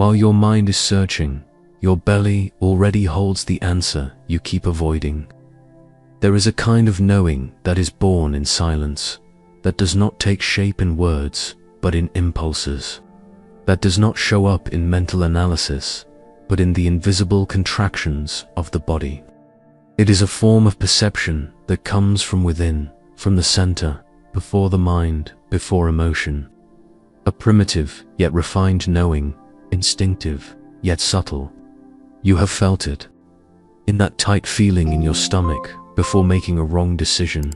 While your mind is searching, your belly already holds the answer you keep avoiding. There is a kind of knowing that is born in silence, that does not take shape in words, but in impulses, that does not show up in mental analysis, but in the invisible contractions of the body. It is a form of perception that comes from within, from the center, before the mind, before emotion. A primitive yet refined knowing, instinctive yet subtle. You have felt it, in that tight feeling in your stomach before making a wrong decision,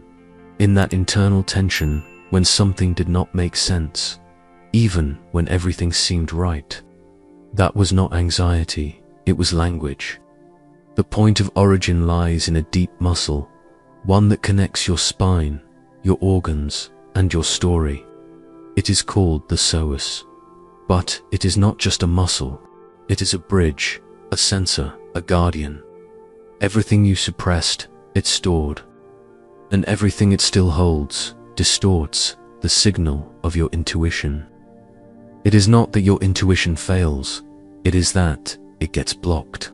in that internal tension when something did not make sense, even when everything seemed right. That was not anxiety, it was language. The point of origin lies in a deep muscle, one that connects your spine, your organs, and your story. It is called the psoas. But it is not just a muscle, it is a bridge, a sensor, a guardian. Everything you suppressed, it stored. And everything it still holds, distorts the signal of your intuition. It is not that your intuition fails, it is that it gets blocked.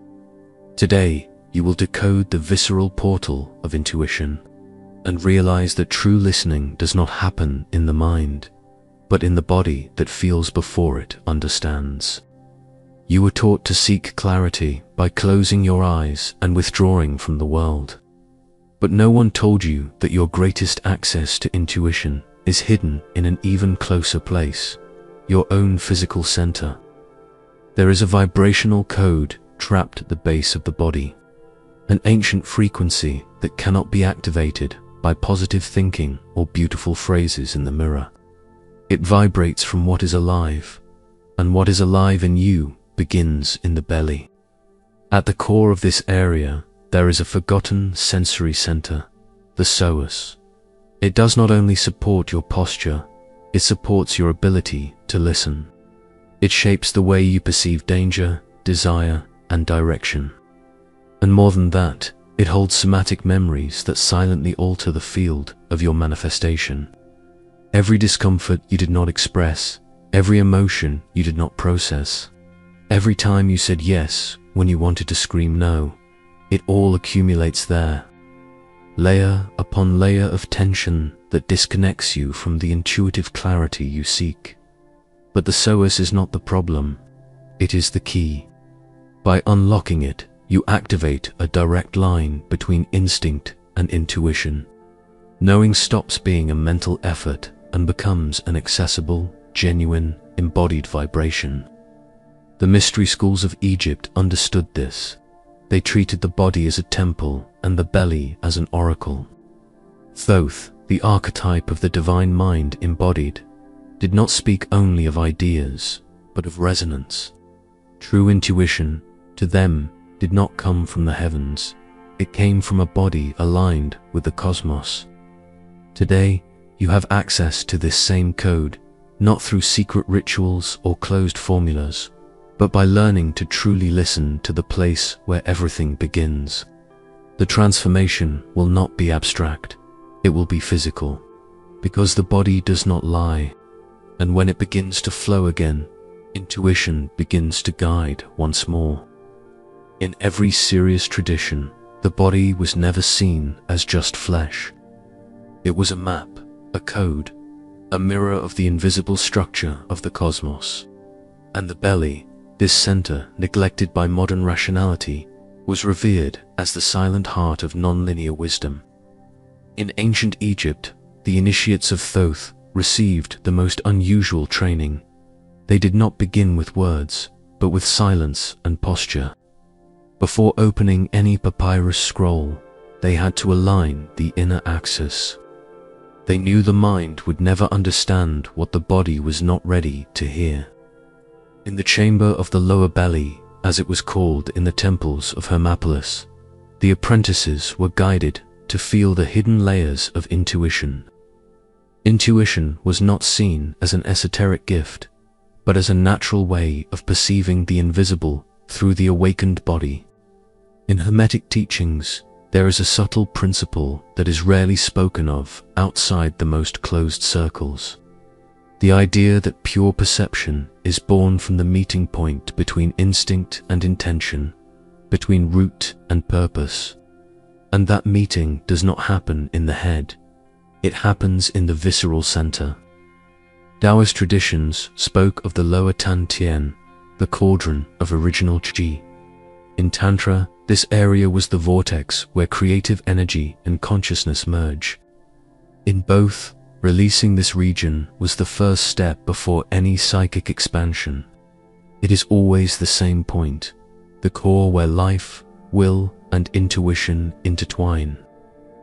Today, you will decode the visceral portal of intuition and realize that true listening does not happen in the mind, but in the body that feels before it understands. You were taught to seek clarity by closing your eyes and withdrawing from the world. But no one told you that your greatest access to intuition is hidden in an even closer place, your own physical center. There is a vibrational code trapped at the base of the body, an ancient frequency that cannot be activated by positive thinking or beautiful phrases in the mirror. It vibrates from what is alive, and what is alive in you begins in the belly. At the core of this area, there is a forgotten sensory center, the psoas. It does not only support your posture, it supports your ability to listen. It shapes the way you perceive danger, desire, and direction. And more than that, it holds somatic memories that silently alter the field of your manifestation. Every discomfort you did not express, every emotion you did not process, every time you said yes when you wanted to scream no, it all accumulates there. Layer upon layer of tension that disconnects you from the intuitive clarity you seek. But the psoas is not the problem, it is the key. By unlocking it, you activate a direct line between instinct and intuition. Knowing stops being a mental effort and becomes an accessible, genuine, embodied vibration. The mystery schools of Egypt understood this. They treated the body as a temple and the belly as an oracle. Thoth, the archetype of the divine mind embodied, did not speak only of ideas, but of resonance. True intuition, to them, did not come from the heavens. It came from a body aligned with the cosmos. Today, you have access to this same code, not through secret rituals or closed formulas, but by learning to truly listen to the place where everything begins. The transformation will not be abstract, it will be physical, because the body does not lie, and when it begins to flow again, intuition begins to guide once more. In every serious tradition, the body was never seen as just flesh. It was a map, a code, a mirror of the invisible structure of the cosmos. And the belly, this center neglected by modern rationality, was revered as the silent heart of nonlinear wisdom. In ancient Egypt, the initiates of Thoth received the most unusual training. They did not begin with words, but with silence and posture. Before opening any papyrus scroll, they had to align the inner axis. They knew the mind would never understand what the body was not ready to hear. In the chamber of the lower belly, as it was called in the temples of Hermopolis, the apprentices were guided to feel the hidden layers of intuition. Intuition was not seen as an esoteric gift, but as a natural way of perceiving the invisible through the awakened body. In Hermetic teachings, there is a subtle principle that is rarely spoken of outside the most closed circles. The idea that pure perception is born from the meeting point between instinct and intention, between root and purpose. And that meeting does not happen in the head. It happens in the visceral center. Taoist traditions spoke of the lower Tan Tien, the cauldron of original Qi. In Tantra, this area was the vortex where creative energy and consciousness merge. In both, releasing this region was the first step before any psychic expansion. It is always the same point, the core where life, will, and intuition intertwine,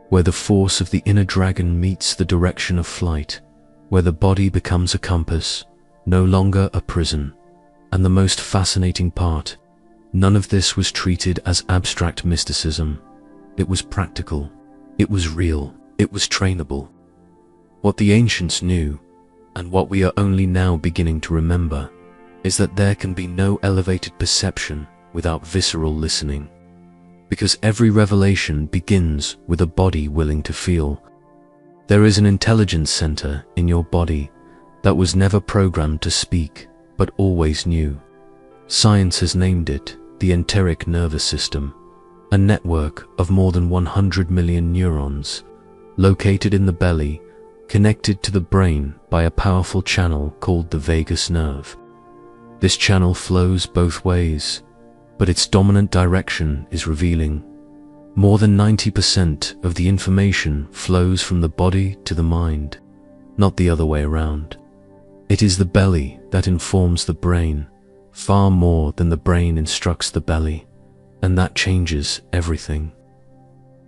where the force of the inner dragon meets the direction of flight, where the body becomes a compass, no longer a prison. And the most fascinating part, none of this was treated as abstract mysticism. It was practical, it was real, it was trainable. What the ancients knew, and what we are only now beginning to remember, is that there can be no elevated perception without visceral listening. Because every revelation begins with a body willing to feel. There is an intelligence center in your body that was never programmed to speak, but always knew. Science has named it the enteric nervous system, a network of more than 100 million neurons, located in the belly, connected to the brain by a powerful channel called the vagus nerve. This channel flows both ways, but its dominant direction is revealing. More than 90% of the information flows from the body to the mind, not the other way around. It is the belly that informs the brain, far more than the brain instructs the belly, and that changes everything.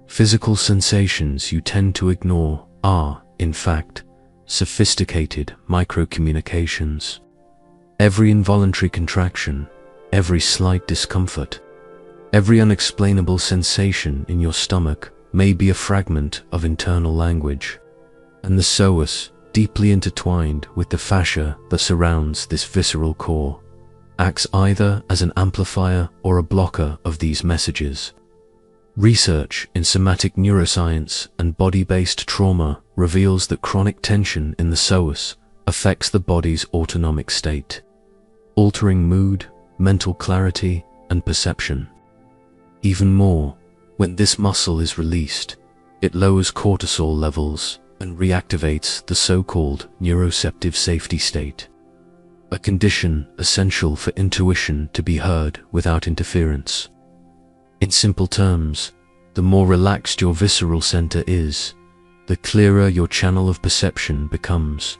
Physical sensations you tend to ignore are, in fact, sophisticated microcommunications. Every involuntary contraction, every slight discomfort, every unexplainable sensation in your stomach may be a fragment of internal language, and the psoas, deeply intertwined with the fascia that surrounds this visceral core, acts either as an amplifier or a blocker of these messages. Research in somatic neuroscience and body-based trauma reveals that chronic tension in the psoas affects the body's autonomic state, altering mood, mental clarity, and perception. Even more, when this muscle is released, it lowers cortisol levels and reactivates the so-called neuroceptive safety state, a condition essential for intuition to be heard without interference. In simple terms, the more relaxed your visceral center is, the clearer your channel of perception becomes.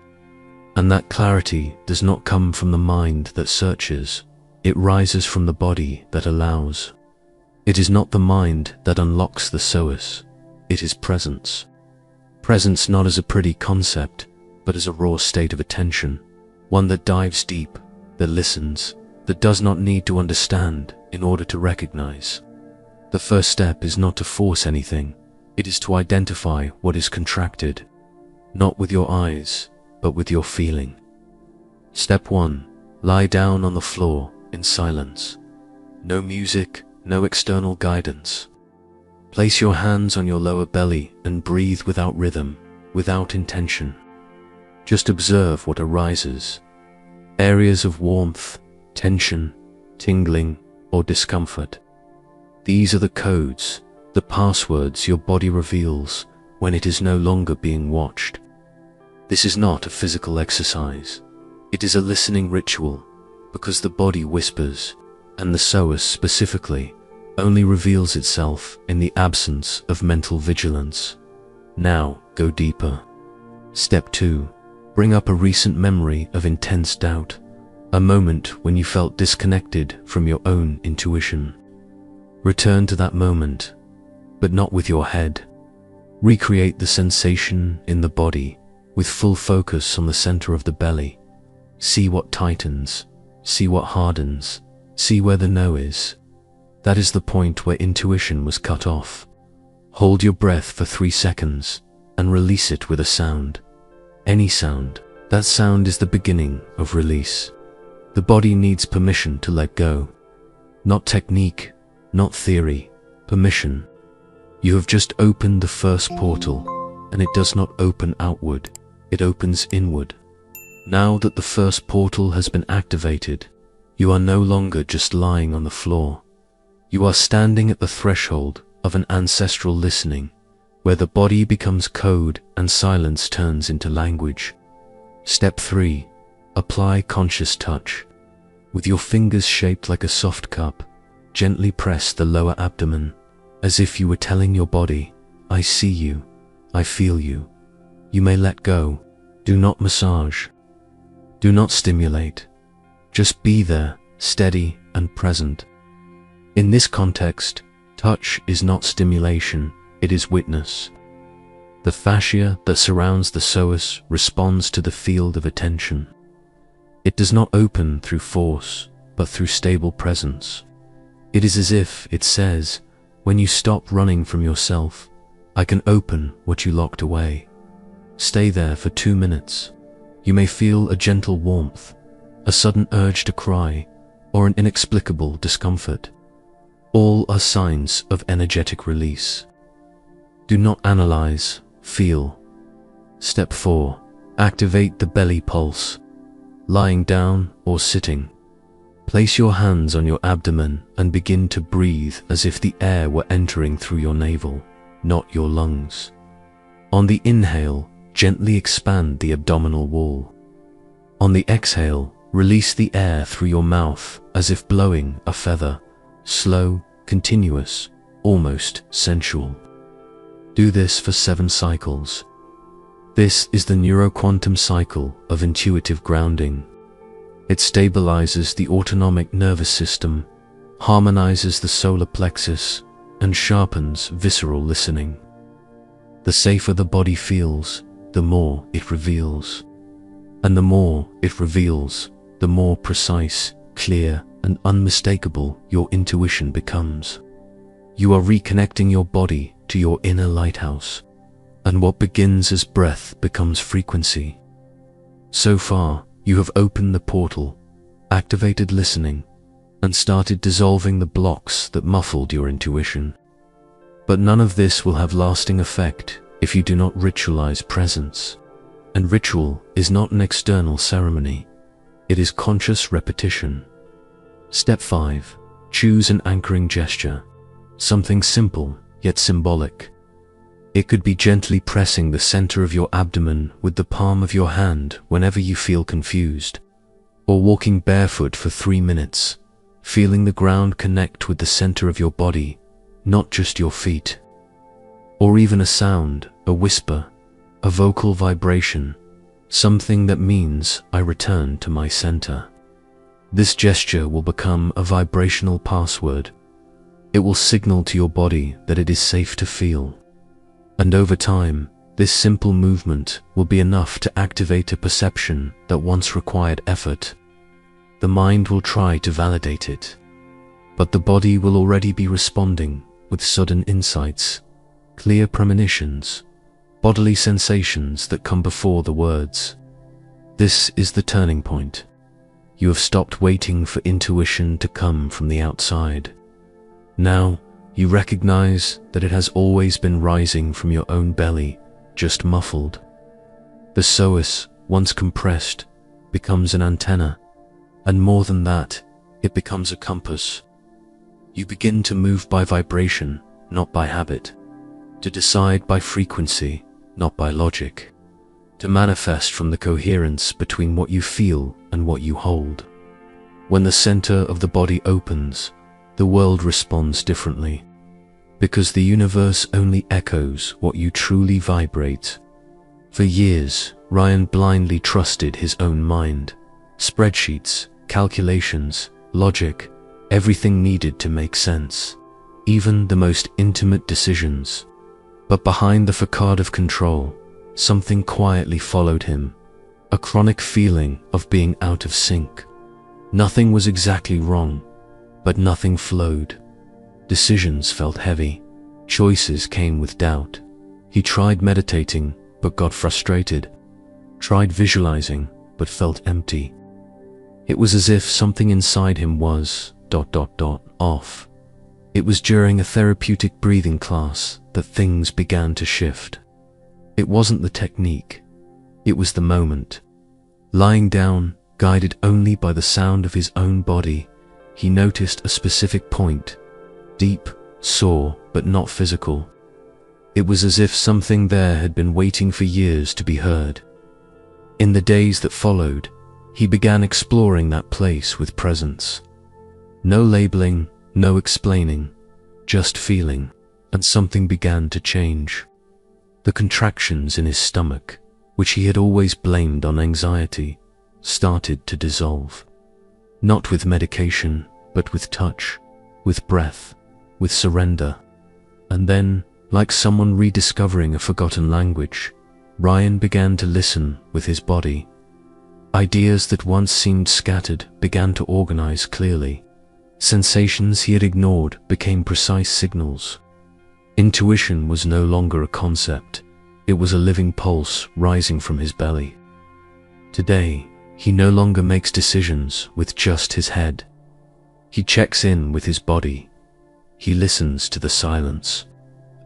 And that clarity does not come from the mind that searches, it rises from the body that allows. It is not the mind that unlocks the psoas, it is presence. Presence not as a pretty concept, but as a raw state of attention, one that dives deep, that listens, that does not need to understand in order to recognize. The first step is not to force anything, it is to identify what is contracted, not with your eyes, but with your feeling. Step 1. Lie down on the floor in silence. No music, no external guidance. Place your hands on your lower belly and breathe without rhythm, without intention. Just observe what arises. Areas of warmth, tension, tingling, or discomfort. These are the codes, the passwords your body reveals when it is no longer being watched. This is not a physical exercise. It is a listening ritual, because the body whispers, and the psoas specifically, only reveals itself in the absence of mental vigilance. Now, go deeper. Step 2. Bring up a recent memory of intense doubt, a moment when you felt disconnected from your own intuition. Return to that moment, but not with your head. Recreate the sensation in the body, with full focus on the center of the belly. See what tightens, see what hardens, see where the no is. That is the point where intuition was cut off. Hold your breath for 3 seconds and release it with a sound. Any sound. That sound is the beginning of release. The body needs permission to let go. Not technique, not theory, permission. You have just opened the first portal, and it does not open outward, it opens inward. Now that the first portal has been activated, you are no longer just lying on the floor. You are standing at the threshold of an ancestral listening, where the body becomes code and silence turns into language. Step 3. Apply conscious touch. With your fingers shaped like a soft cup, gently press the lower abdomen, as if you were telling your body, I see you, I feel you. You may let go. Do not massage. Do not stimulate. Just be there, steady and present. In this context, touch is not stimulation, it is witness. The fascia that surrounds the psoas responds to the field of attention. It does not open through force, but through stable presence. It is as if it says, when you stop running from yourself, I can open what you locked away. Stay there for 2 minutes. You may feel a gentle warmth, a sudden urge to cry, or an inexplicable discomfort. All are signs of energetic release. Do not analyze, feel. Step 4. Activate the belly pulse. Lying down or sitting, place your hands on your abdomen and begin to breathe as if the air were entering through your navel, not your lungs. On the inhale, gently expand the abdominal wall. On the exhale, release the air through your mouth as if blowing a feather, slow, continuous, almost sensual. Do this for 7 cycles. This is the neuroquantum cycle of intuitive grounding. It stabilizes the autonomic nervous system, harmonizes the solar plexus, and sharpens visceral listening. The safer the body feels, the more it reveals. And the more it reveals, the more precise, clear, and unmistakable your intuition becomes. You are reconnecting your body to your inner lighthouse, and what begins as breath becomes frequency. So far, you have opened the portal, activated listening, and started dissolving the blocks that muffled your intuition. But none of this will have lasting effect if you do not ritualize presence. And ritual is not an external ceremony. It is conscious repetition. Step 5. Choose an anchoring gesture. Something simple, yet symbolic. It could be gently pressing the center of your abdomen with the palm of your hand whenever you feel confused, or walking barefoot for 3 minutes, feeling the ground connect with the center of your body, not just your feet. Or even a sound, a whisper, a vocal vibration, something that means I return to my center. This gesture will become a vibrational password. It will signal to your body that it is safe to feel. And over time, this simple movement will be enough to activate a perception that once required effort. The mind will try to validate it, but the body will already be responding with sudden insights, clear premonitions, bodily sensations that come before the words. This is the turning point. You have stopped waiting for intuition to come from the outside. Now, you recognize that it has always been rising from your own belly, just muffled. The psoas, once compressed, becomes an antenna, and more than that, it becomes a compass. You begin to move by vibration, not by habit, to decide by frequency, not by logic, to manifest from the coherence between what you feel and what you hold. When the center of the body opens, the world responds differently, because the universe only echoes what you truly vibrate. For years, Ryan blindly trusted his own mind. Spreadsheets, calculations, logic, everything needed to make sense, even the most intimate decisions. But behind the facade of control, something quietly followed him, a chronic feeling of being out of sync. Nothing was exactly wrong, but nothing flowed. Decisions felt heavy. Choices came with doubt. He tried meditating, but got frustrated. Tried visualizing, but felt empty. It was as if something inside him was ... off. It was during a therapeutic breathing class that things began to shift. It wasn't the technique. It was the moment. Lying down, guided only by the sound of his own body, he noticed a specific point, deep, sore, but not physical. It was as if something there had been waiting for years to be heard. In the days that followed, he began exploring that place with presence. No labeling, no explaining, just feeling, and something began to change. The contractions in his stomach, which he had always blamed on anxiety, started to dissolve. Not with medication, but with touch, with breath, with surrender. And then, like someone rediscovering a forgotten language, Ryan began to listen with his body. Ideas that once seemed scattered began to organize clearly. Sensations he had ignored became precise signals. Intuition was no longer a concept. It was a living pulse rising from his belly. Today, he no longer makes decisions with just his head. He checks in with his body. He listens to the silence.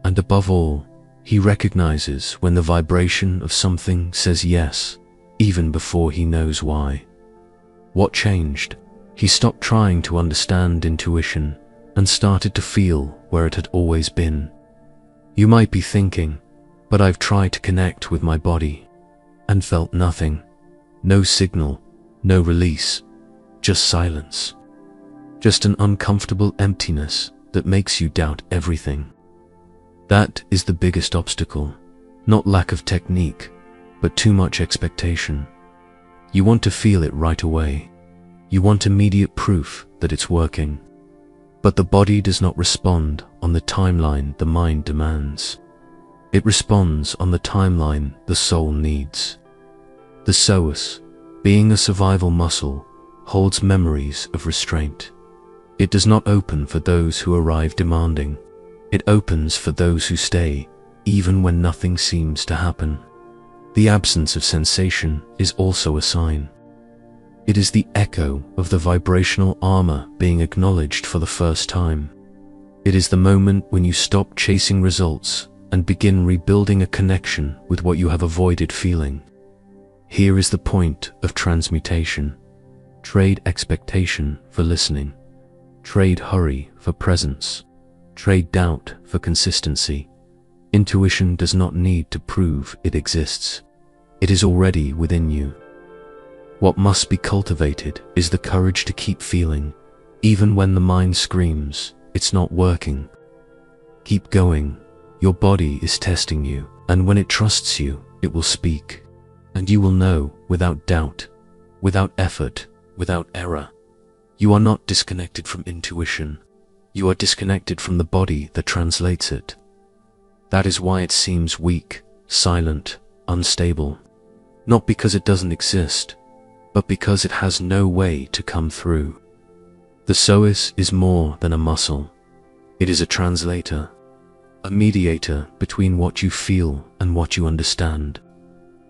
And above all, he recognizes when the vibration of something says yes, even before he knows why. What changed? He stopped trying to understand intuition and started to feel where it had always been. You might be thinking, but I've tried to connect with my body and felt nothing. No signal, no release, just silence. Just an uncomfortable emptiness that makes you doubt everything. That is the biggest obstacle, not lack of technique, but too much expectation. You want to feel it right away. You want immediate proof that it's working. But the body does not respond on the timeline the mind demands. It responds on the timeline the soul needs. The psoas, being a survival muscle, holds memories of restraint. It does not open for those who arrive demanding. It opens for those who stay, even when nothing seems to happen. The absence of sensation is also a sign. It is the echo of the vibrational armor being acknowledged for the first time. It is the moment when you stop chasing results and begin rebuilding a connection with what you have avoided feeling. Here is the point of transmutation. Trade expectation for listening. Trade hurry for presence. Trade doubt for consistency. Intuition does not need to prove it exists. It is already within you. What must be cultivated is the courage to keep feeling, even when the mind screams, it's not working. Keep going. Your body is testing you, and when it trusts you, it will speak. And you will know without doubt, without effort, without error. You are not disconnected from intuition. You are disconnected from the body that translates it. That is why it seems weak, silent, unstable. Not because it doesn't exist, but because it has no way to come through. The psoas is more than a muscle. It is a translator, a mediator between what you feel and what you understand.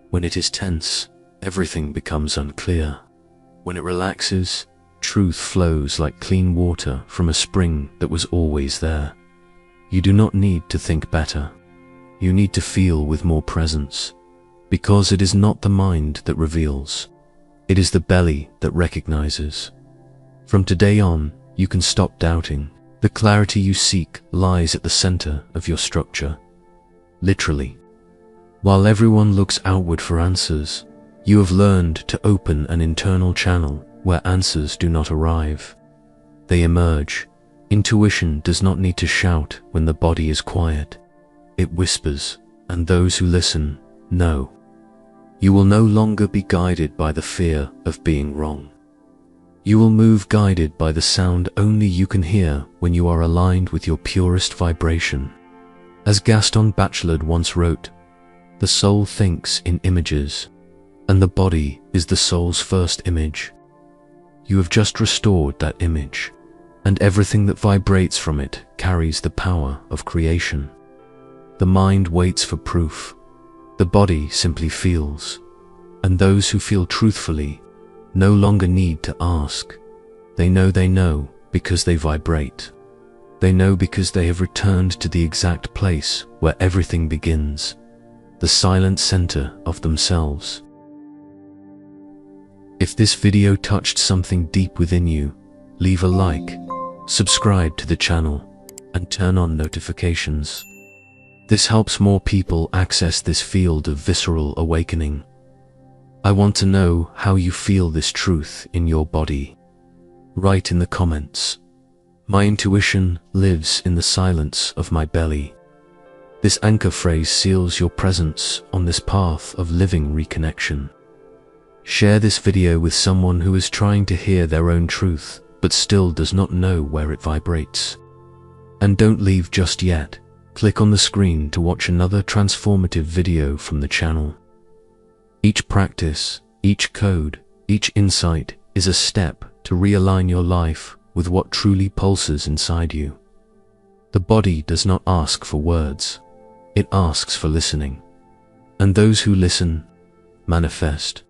When it is tense, everything becomes unclear. When it relaxes, truth flows like clean water from a spring that was always there. You do not need to think better. You need to feel with more presence, because it is not the mind that reveals. It is the belly that recognizes. From today on, you can stop doubting. The clarity you seek lies at the center of your structure. Literally. While everyone looks outward for answers, you have learned to open an internal channel where answers do not arrive. They emerge. Intuition does not need to shout when the body is quiet. It whispers, and those who listen know. You will no longer be guided by the fear of being wrong. You will move guided by the sound only you can hear when you are aligned with your purest vibration. As Gaston Bachelard once wrote, the soul thinks in images, and the body is the soul's first image. You have just restored that image, and everything that vibrates from it carries the power of creation. The mind waits for proof. The body simply feels, and those who feel truthfully no longer need to ask. They know because they vibrate. They know because they have returned to the exact place where everything begins, the silent center of themselves. If this video touched something deep within you, leave a like, subscribe to the channel, and turn on notifications. This helps more people access this field of visceral awakening. I want to know how you feel this truth in your body. Write in the comments. My intuition lives in the silence of my belly. This anchor phrase seals your presence on this path of living reconnection. Share this video with someone who is trying to hear their own truth, but still does not know where it vibrates. And don't leave just yet. Click on the screen to watch another transformative video from the channel. Each practice, each code, each insight is a step to realign your life with what truly pulses inside you. The body does not ask for words, it asks for listening. And those who listen, manifest.